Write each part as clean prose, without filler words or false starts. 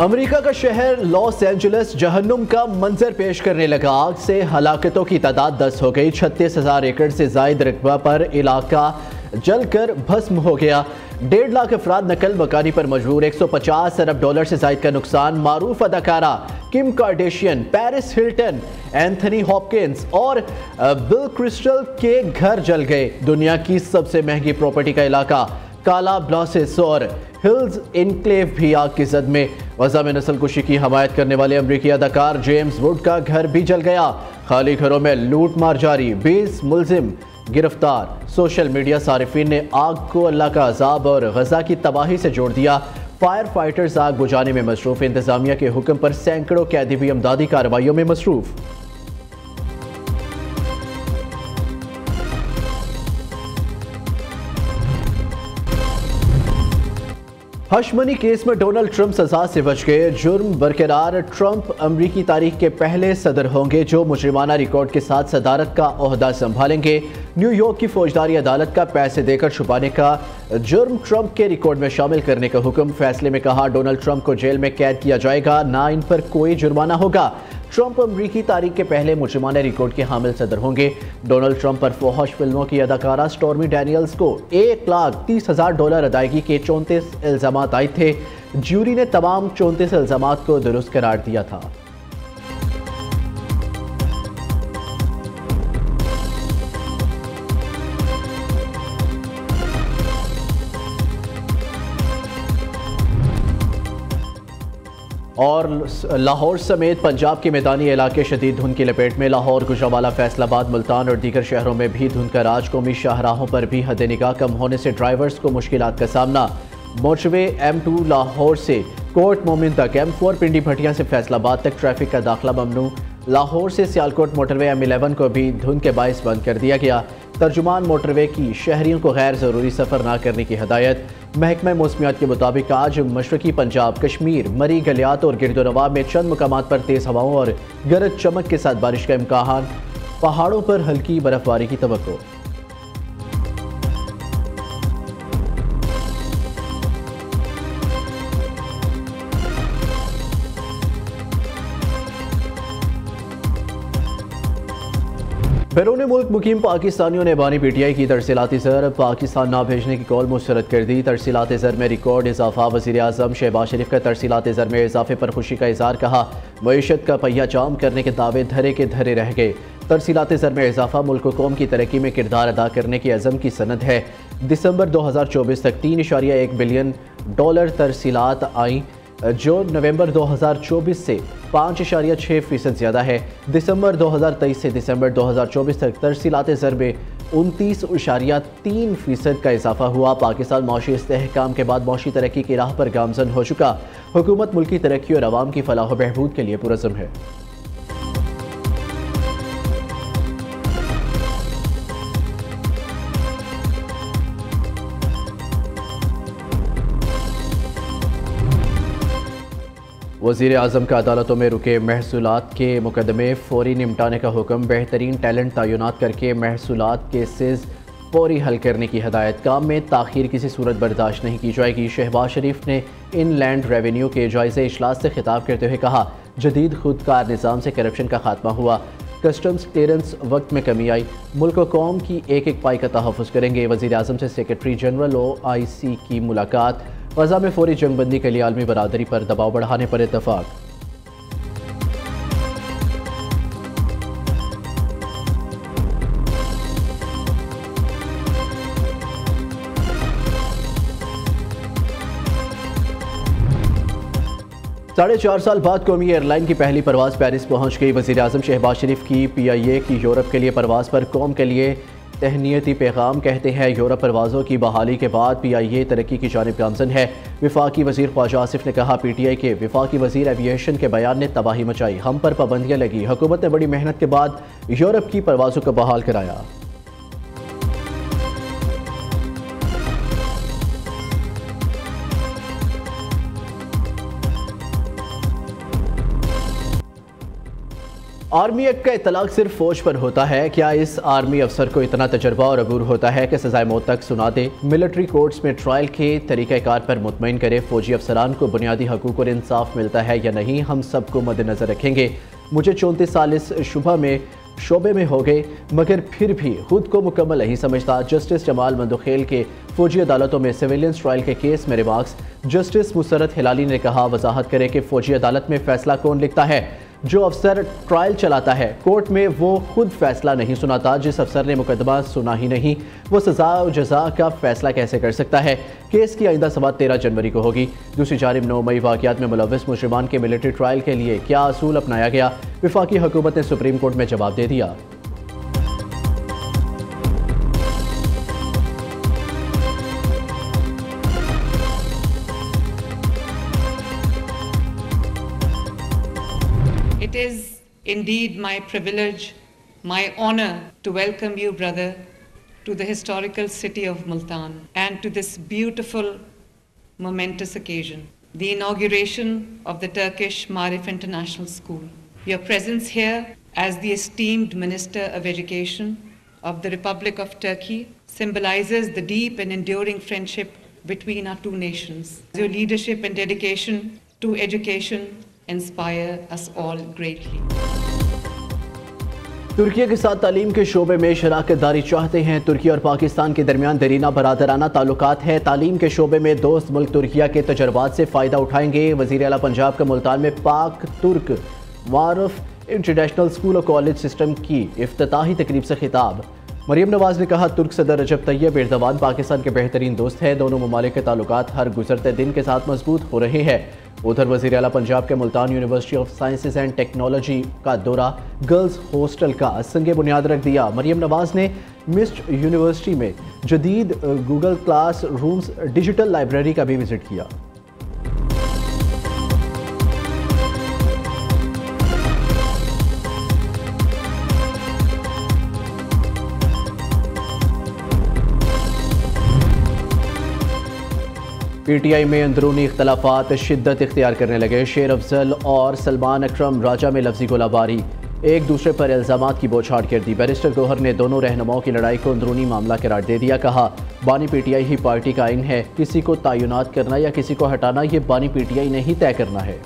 America का शहर Los Angeles जहन्नुम का मंजर पेश करने लगा। आग से हलाकतों की तादाद 10 हो गई। 36,000 एकड़ से जायद रकबा पर इलाका जलकर भस्म हो गया। 1.5 लाख अफराद नकल मकानी पर मजबूर। 150 अरब डॉलर से जायद का नुकसान। मारूफ अदाकारा Kim Kardashian, Paris Hilton, Anthony Hopkins और बिल क्रिस्टल के घर जल गए। दुनिया की सबसे महंगी प्रॉपर्टी का इलाका काला ब्लॉसिस और हिल्स इनक्लेव भी आग की जद में। वज़ा में नस्लकुशी की हमायत करने वाले अमरीकी अदाकार जेम्स वुड का घर भी जल गया। खाली घरों में लूट मार जारी। 20 मुलजिम गिरफ्तार। सोशल मीडिया सारिफीन ने आग को अल्लाह का अजाब और गजा की तबाही से जोड़ दिया। फायर फाइटर्स आग बुझाने में मसरूफ। इंतजामिया के हुक्म पर सैकड़ों कैदी भी अमदादी कार्रवाइयों में मसरूफ। हश मनी केस में डोनाल्ड ट्रंप सजा से बच गए। जुर्म बरकरार। ट्रंप अमरीकी तारीख के पहले सदर होंगे जो मुजरिमाना रिकॉर्ड के साथ सदारत का ओहदा संभालेंगे। न्यूयॉर्क की फौजदारी अदालत का पैसे देकर छुपाने का जुर्म ट्रंप के रिकॉर्ड में शामिल करने का हुक्म। फैसले में कहा डोनाल्ड ट्रंप को जेल में कैद किया जाएगा, ना इन पर कोई जुर्माना होगा। ट्रंप अमरीकी तारीख के पहले मुजरिमाना रिकॉर्ड के हामिल सदर होंगे। डोनाल्ड ट्रंप पर फौहश फिल्मों की अदाकारा स्टॉर्मी डैनियल्स को $1,30,000 अदायगी के 34 इल्जामात आए थे। ज्यूरी ने तमाम 34 इल्जामात को दुरुस्त करार दिया था। और लाहौर समेत पंजाब के मैदानी इलाके शदीद धुंध की लपेट में। लाहौर, गुजरांवाला, फैसलाबाद, मुल्तान और दीगर शहरों में भी धुंध का राज। कौमी शाहराहों पर भी हद निगाह कम होने से ड्राइवर्स को मुश्किलात का सामना। मोटरवे M2 लाहौर से कोट मोमिन तक, M4 पिंडी भटिया से फैसलाबाद तक ट्रैफिक का दाखिला ममनू। लाहौर से सियालकोट मोटरवे M11 को भी धुंध के बायस बंद कर दिया गया। तर्जुमान मोटरवे की शहरियों को गैर ज़रूरी सफ़र न करने की हदायत। महकमा मौसमियात के मुताबिक आज मशरकी पंजाब, कश्मीर, मरी, गलियात और गिरदोनवा में चंद मुकामात पर तेज़ हवाओं और गरज चमक के साथ बारिश का इम्कान। पहाड़ों पर हल्की बर्फबारी की तवक्को। बैरून मुल्क मुकीम पाकिस्तानियों ने बानी PTI की तरसीलाती ज़र पाकिस्तान ना भेजने की कॉल मुस्तरद कर दी। तरसीलाती ज़र में रिकॉर्ड इजाफा। वज़ीर आज़म शहबाज शरीफ का तरसीलाती ज़र में इजाफे पर खुशी का इज़हार। कहा मईशत का पहिया जाम करने के दावे धरे के धरे रह गए। तरसीलाती ज़र में इजाफा मुल्क व कौम की तरक्की में किरदार अदा करने की अज़म की सनद है। दिसंबर 2024 तक $3.1 बिलियन तरसीलात आई, जो नवंबर 2024 से 5.6% ज़्यादा है। दिसंबर 2023 से दिसंबर 2024 तक तरसीलाते ज़र में 29.3% का इजाफा हुआ। पाकिस्तान मौशी इस्तेहकाम के बाद मौशी तरक्की की राह पर गामज़न हो चुका। हुकूमत मुल्की तरक्की और आवाम की फलाह व बहबूद के लिए पुरज़्म है। वज़ीर आज़म का अदालतों में रुके महसूलात के मुकदमे फौरी निपटाने का हुक्म। बेहतरीन टैलेंट तैनात करके महसूलात केसेस फौरी हल करने की हदायत। काम में ताख़ीर किसी सूरत बर्दाश्त नहीं की जाएगी। शहबाज शरीफ ने इनलैंड रेवेन्यू के जायज़े इजलास से खिताब करते हुए कहा जदीद खुदकार निज़ाम से करप्शन का खात्मा हुआ। कस्टम्स क्लियरेंस वक्त में कमी आई। मुल्क व कौम की एक एक पाई का तहफ़्फ़ुज़ करेंगे। वज़ीर आज़म से सेक्रेटरी जनरल OIC की मुलाकात। गज़ा में फौरी जंगबंदी के लिए आलमी बरादरी पर दबाव बढ़ाने पर इत्तफ़ाक़। साढ़े 4 साल बाद कौमी एयरलाइन की पहली परवाज़ पेरिस पहुंच गई। वज़ीर आज़म शहबाज शरीफ की PIA की यूरोप के लिए परवाज़ पर कौम के लिए तहनीती पैगाम। कहते हैं यूरोप परवाज़ों की बहाली के बाद PIA तरक्की की जानिब गामज़न है। वफाकी वज़ीर ख्वाजा आसिफ ने कहा PTI के वफाकी वज़ीर एविएशन के बयान ने तबाही मचाई। हम पर पाबंदियाँ लगी। हुकूमत ने बड़ी मेहनत के बाद यूरोप की परवाज़ों को बहाल कराया। आर्मी एक्ट का इतलाक सिर्फ फौज पर होता है। क्या इस आर्मी अफसर को इतना तजर्बा और अबूर होता है कि सजाए मौत तक सुना दे? मिलिट्री कोर्ट्स में ट्रायल के तरीक़ाकार पर मुतमईन करे। फौजी अफसरान को बुनियादी हकूक़ और इंसाफ मिलता है या नहीं, हम सबको मद्देनज़र रखेंगे। मुझे 34 साल इस शोबे में हो गए, मगर फिर भी खुद को मुकम्मल नहीं समझता। जस्टिस जमाल मंदोखेल के फौजी अदालतों में सिविलियंस ट्रायल के केस में रिमार्क्स। जस्टिस मुसरत हिलाली ने कहा, वजाहत करे कि फौजी अदालत में फैसला कौन लिखता है? जो अफसर ट्रायल चलाता है कोर्ट में, वो खुद फैसला नहीं सुनाता। जिस अफसर ने मुकदमा सुना ही नहीं, वो सजा और जजा का फैसला कैसे कर सकता है? केस की आइंदा समाअत 13 जनवरी को होगी। दूसरी जानिब 9 मई वाक़यात में मुलव्वस मुजरिमान के मिलिट्री ट्रायल के लिए क्या असूल अपनाया गया? वफाकी हुकूमत ने सुप्रीम कोर्ट में जवाब दे दिया। It is indeed my privilege, my honor to welcome you, brother, to the historical city of Multan and to this beautiful, momentous occasion, the inauguration of the Turkish Marif International School. Your presence here as the esteemed Minister of Education of the Republic of Turkey symbolizes the deep and enduring friendship between our two nations. Your leadership and dedication to education inspire us all greatly. तुर्की के साथ तालीम के शोबे में शराकत दारी चाहते हैं। तुर्की और पाकिस्तान के दरमियान दरीना बरादराना ताल्लुकात है। तालीम के शोबे में दोस्त मुल्क तुर्किया के तजर्बात से फ़ायदा उठाएंगे। वज़ीर आला पंजाब का मुल्तान में पाक तुर्क मारूफ इंटरनेशनल स्कूल और कॉलेज सिस्टम की इफ्तिताही तकरीब से खिताब। मरियम नवाज ने कहा, तुर्क सदर रजब तैयब एर्दोगान पाकिस्तान के बेहतरीन दोस्त हैं। दोनों ममालिक के ताल्लुकात हर गुजरते दिन के साथ मजबूत हो रहे हैं। उधर वज़ीर आला पंजाब के Multan university of sciences and technology का दौरा, गर्ल्स हॉस्टल का संगे बुनियाद रख दिया। मरियम नवाज ने मिस्ट यूनिवर्सिटी में जदीद Google class rooms, digital library का भी विजिट किया। पीटीआई में अंदरूनी इख्तलाफात शिद्दत इख्तियार करने लगे। शेर अफजल और सलमान अकरम राजा में लफ्जी गोलाबारी, एक दूसरे पर इल्ज़ामात की बौछार कर दी। बैरिस्टर गौहर ने दोनों रहनुमाओं की लड़ाई को अंदरूनी मामला करार दे दिया। कहा, बानी पीटीआई ही पार्टी का आइन है, किसी को तयनात करना या किसी को हटाना ये बानी पीटीआई ने ही तय करना है।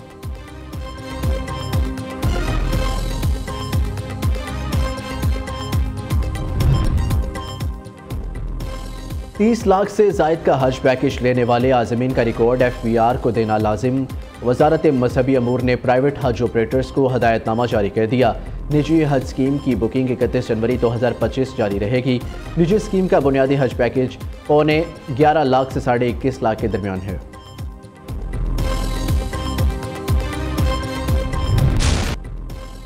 30 लाख से जायद का हज पैकेज लेने वाले आज़मीन का रिकॉर्ड FBR को देना लाजिम। वजारत मजहबी अमूर ने प्राइवेट हज ऑपरेटर्स को हदायतनामा जारी कर दिया। निजी हज स्कीम की बुकिंग 31 जनवरी 2025 जारी रहेगी। निजी स्कीम का बुनियादी हज पैकेज 11 लाख से 21.5 लाख के दरमियान है।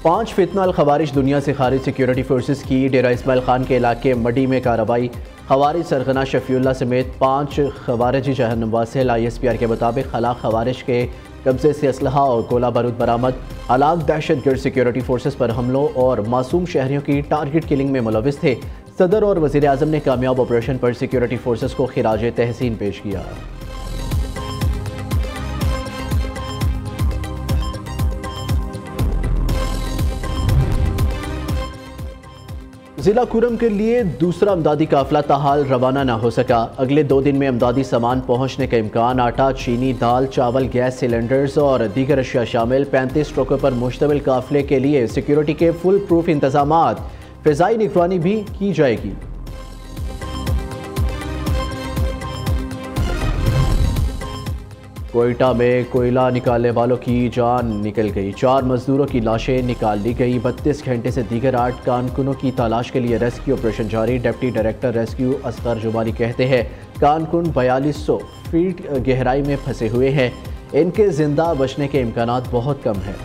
पांच फितना अल खवारिज दुनिया से खारिज सिक्योरिटी फोर्सेस की डेरा इस्माइल खान के इलाके मडी में कार्रवाई। खवारिज सरगना शफीउल्लाह समेत 5 खवारिजी जहन्नम वासिल। ISPR के मुताबिक खला खवारिज के कब्जे से असलहा और गोला बारूद बरामद। हलाक दहशतगर्द सिक्योरिटी फोर्सेस पर हमलों और मासूम शहरियों की टारगेट किलिंग में मुलविस थे। सदर और वज़ीर आज़म ने कामयाब ऑपरेशन पर सिक्योरिटी फोर्सेस को खिराज तहसीन पेश किया। जिला कुरम के लिए दूसरा अमदादी काफिला ताहाल रवाना ना हो सका। अगले 2 दिन में अमदादी सामान पहुंचने का इम्कान। आटा, चीनी, दाल, चावल, गैस सिलेंडर्स और दीगर अशिया शामिल 35 ट्रकों पर मुश्तमिल काफिले के लिए सिक्योरिटी के फुल प्रूफ इंतजामात। फ़िज़ाई निगरानी भी की जाएगी। कोयटा में कोयला निकालने वालों की जान निकल गई। 4 मजदूरों की लाशें निकाल ली गई। 32 घंटे से दीगर 8 कारकुनों की तलाश के लिए रेस्क्यू ऑपरेशन जारी। Deputy director rescue Asghar Jumani कहते हैं, कारकुन 4200 फीट गहराई में फंसे हुए हैं। इनके जिंदा बचने के इम्कानात बहुत कम हैं।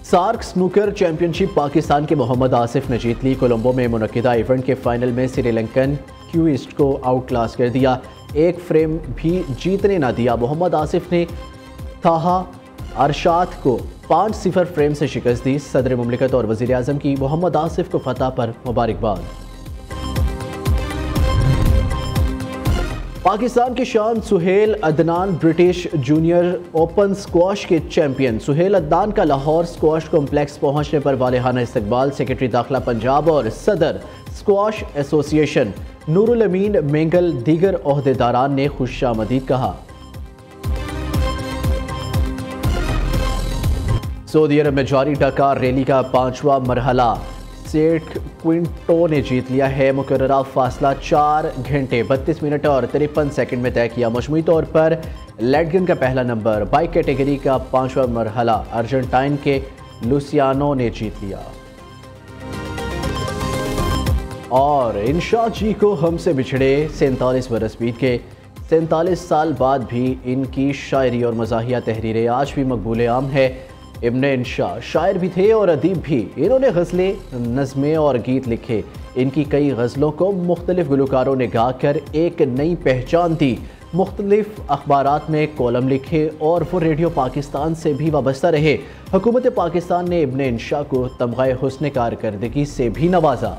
सार्क स्नूकर चैंपियनशिप पाकिस्तान के मोहम्मद आसिफ ने जीत ली। कोलंबो में मुनक्किदा इवेंट के फाइनल में श्रीलंकन क्यूइस्ट को आउट क्लास कर दिया। एक फ्रेम भी जीतने ना दिया। मोहम्मद आसिफ ने ताहा अरशाद को 5-0 फ्रेम से शिकस्त दी। सदर मुमलिकत और वज़ीर आज़म की मोहम्मद आसिफ को फतह पर मुबारकबाद। पाकिस्तान की शान Suhail Adnan British junior open squash के चैंपियन। सुहेल अदनान का लाहौर स्क्वाश कॉम्प्लेक्स पहुंचने पर वालेहाना इस्तकबाल सेक्रेटरी दाखिला पंजाब और सदर स्क्वाश एसोसिएशन नूरुल अमीन मेंगल दीगर ओहदेदारान ने खुशामदीद कहा। सऊदी अरब में जारी डकार रैली का 5वां मरहला सेठ क्विंटो ने जीत लिया है। मुकर्ररा फासला 4 घंटे 32 मिनट और 53 सेकंड में तय किया। मजमूई तौर पर लेडगन का पहला नंबर बाइक कैटेगरी का 5वां मरहला अर्जेंटाइन के लुसियानो ने जीत लिया। और इंशा जी को हमसे बिछड़े 47 बरस बीत गए। 47 साल बाद भी इनकी शायरी और मज़ाहिया तहरीरें आज भी मकबूल आम है। इब्न इंशा शायर भी थे और अदीब भी। इन्होंने गज़लें, नज़में और गीत लिखे। इनकी कई गज़लों को मुख्तलिफ गुलकारों ने गाकर एक नई पहचान दी। मुख्तलिफ अखबारात में कॉलम लिखे और वो रेडियो पाकिस्तान से भी वाबस्ता रहे। हुकूमत पाकिस्तान ने इब्न इंशा को तमग़े हुस्न कारकर्दगी से भी नवाजा।